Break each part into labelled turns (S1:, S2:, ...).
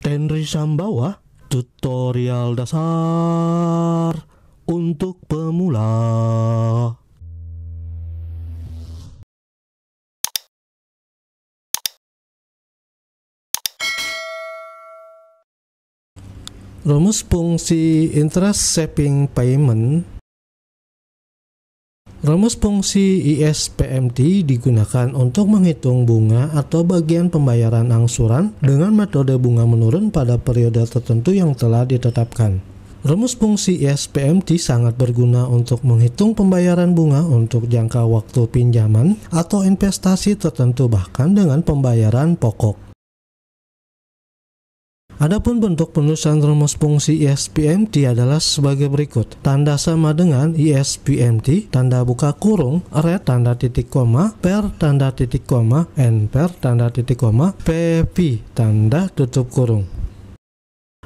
S1: Tenri Sambawa, tutorial dasar untuk pemula. Rumus fungsi interest saving payment. Rumus fungsi ISPMT digunakan untuk menghitung bunga atau bagian pembayaran angsuran dengan metode bunga menurun pada periode tertentu yang telah ditetapkan. Rumus fungsi ISPMT sangat berguna untuk menghitung pembayaran bunga untuk jangka waktu pinjaman atau investasi tertentu, bahkan dengan pembayaran pokok. Adapun bentuk penulisan rumus fungsi ISPMT adalah sebagai berikut. Tanda sama dengan ISPMT, tanda buka kurung, red tanda titik koma, per tanda titik koma, n per tanda titik koma, PP tanda tutup kurung.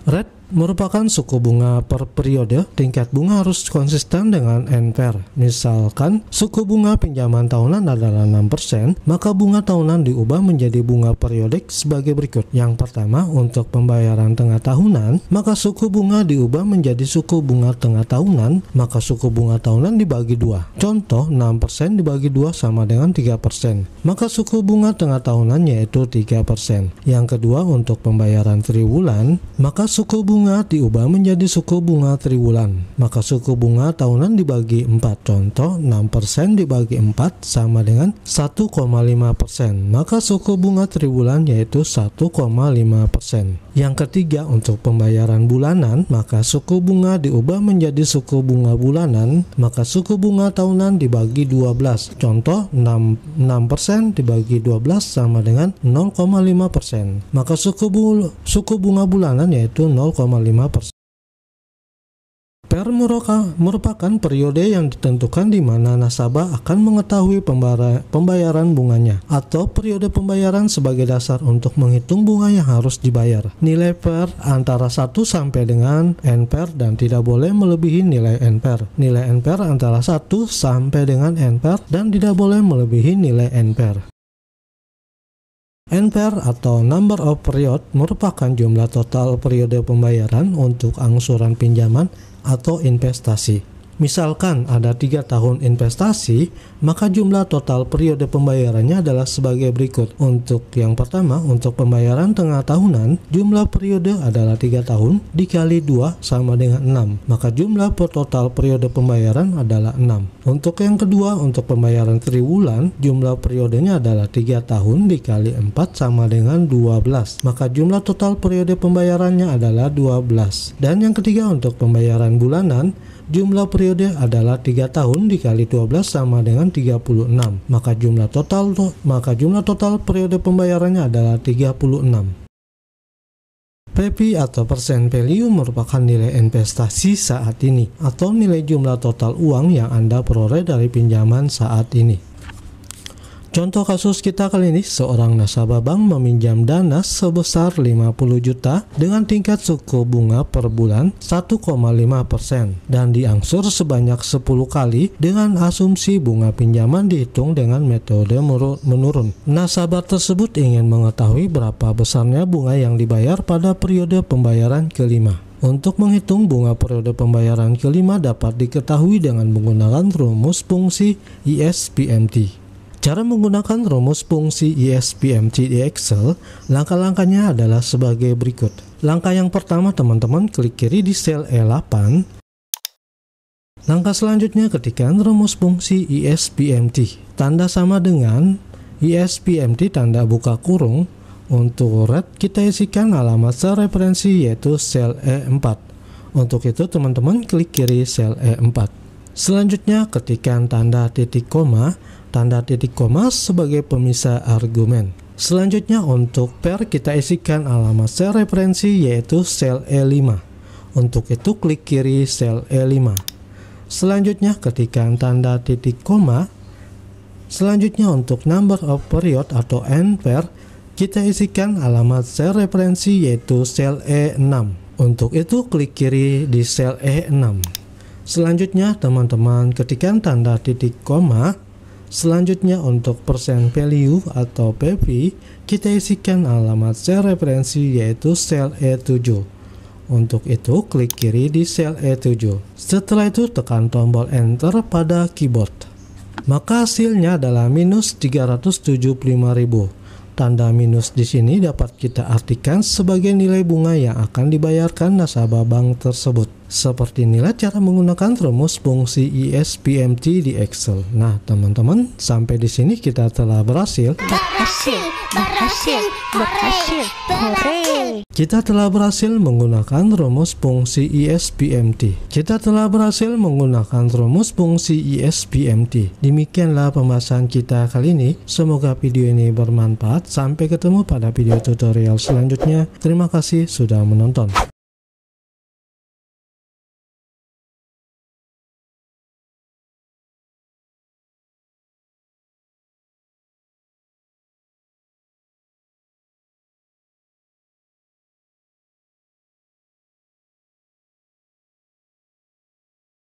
S1: Red merupakan suku bunga per periode. Tingkat bunga harus konsisten dengan NPR. Misalkan suku bunga pinjaman tahunan adalah 6%, maka bunga tahunan diubah menjadi bunga periodik sebagai berikut. Yang pertama, untuk pembayaran tengah tahunan, maka suku bunga diubah menjadi suku bunga tengah tahunan, maka suku bunga tahunan dibagi 2. Contoh, 6% dibagi 2 sama dengan 3%. Maka suku bunga tengah tahunan yaitu 3%. Yang kedua, untuk pembayaran triwulan, maka suku bunga diubah menjadi suku bunga triwulan, maka suku bunga tahunan dibagi 4. Contoh, 6% dibagi 4 sama dengan 1,5%, maka suku bunga triwulan yaitu 1,5%. Yang ketiga, untuk pembayaran bulanan, maka suku bunga diubah menjadi suku bunga bulanan, maka suku bunga tahunan dibagi 12. Contoh, 6% dibagi 12 sama dengan 0,5%, maka suku bunga bulanan yaitu 0,5%. Per merupakan periode yang ditentukan di mana nasabah akan mengetahui pembayaran bunganya, atau periode pembayaran sebagai dasar untuk menghitung bunga yang harus dibayar. Nilai per antara 1 sampai dengan NPR dan tidak boleh melebihi nilai NPR. Nilai NPR antara 1 sampai dengan NPR dan tidak boleh melebihi nilai NPR. NPR atau Number of Period merupakan jumlah total periode pembayaran untuk angsuran pinjaman atau investasi. Misalkan ada 3 tahun investasi, maka jumlah total periode pembayarannya adalah sebagai berikut. Untuk yang pertama, untuk pembayaran tengah tahunan, jumlah periode adalah 3 tahun dikali 2 sama dengan 6, maka jumlah total periode pembayaran adalah 6. Untuk yang kedua, untuk pembayaran triwulan, jumlah periodenya adalah 3 tahun dikali 4 sama dengan 12, maka jumlah total periode pembayarannya adalah 12. Dan yang ketiga, untuk pembayaran bulanan, jumlah periode adalah 3 tahun dikali 12 sama dengan 36, maka jumlah total periode pembayarannya adalah 36. PP atau percent value merupakan nilai investasi saat ini, atau nilai jumlah total uang yang Anda peroleh dari pinjaman saat ini. Contoh kasus kita kali ini, seorang nasabah bank meminjam dana sebesar 50 juta dengan tingkat suku bunga per bulan 1,5% dan diangsur sebanyak 10 kali dengan asumsi bunga pinjaman dihitung dengan metode menurun. Nasabah tersebut ingin mengetahui berapa besarnya bunga yang dibayar pada periode pembayaran kelima. Untuk menghitung bunga periode pembayaran kelima dapat diketahui dengan menggunakan rumus fungsi ISPMT. Cara menggunakan rumus fungsi ISPMT di Excel, langkah-langkahnya adalah sebagai berikut. Langkah yang pertama, teman-teman klik kiri di sel E8. Langkah selanjutnya, ketikkan rumus fungsi ISPMT. Tanda sama dengan ISPMT tanda buka kurung. Untuk red, kita isikan alamat sel referensi yaitu sel E4. Untuk itu, teman-teman klik kiri sel E4. Selanjutnya, ketikkan tanda titik koma sebagai pemisah argumen. Selanjutnya, untuk per kita isikan alamat sel referensi yaitu sel E5. Untuk itu klik kiri sel E5. Selanjutnya, ketikkan tanda titik koma. Selanjutnya, untuk number of period atau NPR kita isikan alamat sel referensi yaitu sel E6. Untuk itu klik kiri di sel E6. Selanjutnya, teman-teman ketikkan tanda titik koma. Selanjutnya untuk percent value atau PV, kita isikan alamat sel referensi yaitu sel E7. Untuk itu klik kiri di sel E7. Setelah itu tekan tombol enter pada keyboard. Maka hasilnya adalah minus 375.000. Tanda minus di sini dapat kita artikan sebagai nilai bunga yang akan dibayarkan nasabah bank tersebut. Seperti inilah cara menggunakan rumus fungsi ISBMT di Excel. Nah, teman-teman, sampai di sini kita telah berhasil. Kita telah berhasil menggunakan rumus fungsi ISBMT. Demikianlah pembahasan kita kali ini. Semoga video ini bermanfaat. Sampai ketemu pada video tutorial selanjutnya. Terima kasih sudah menonton.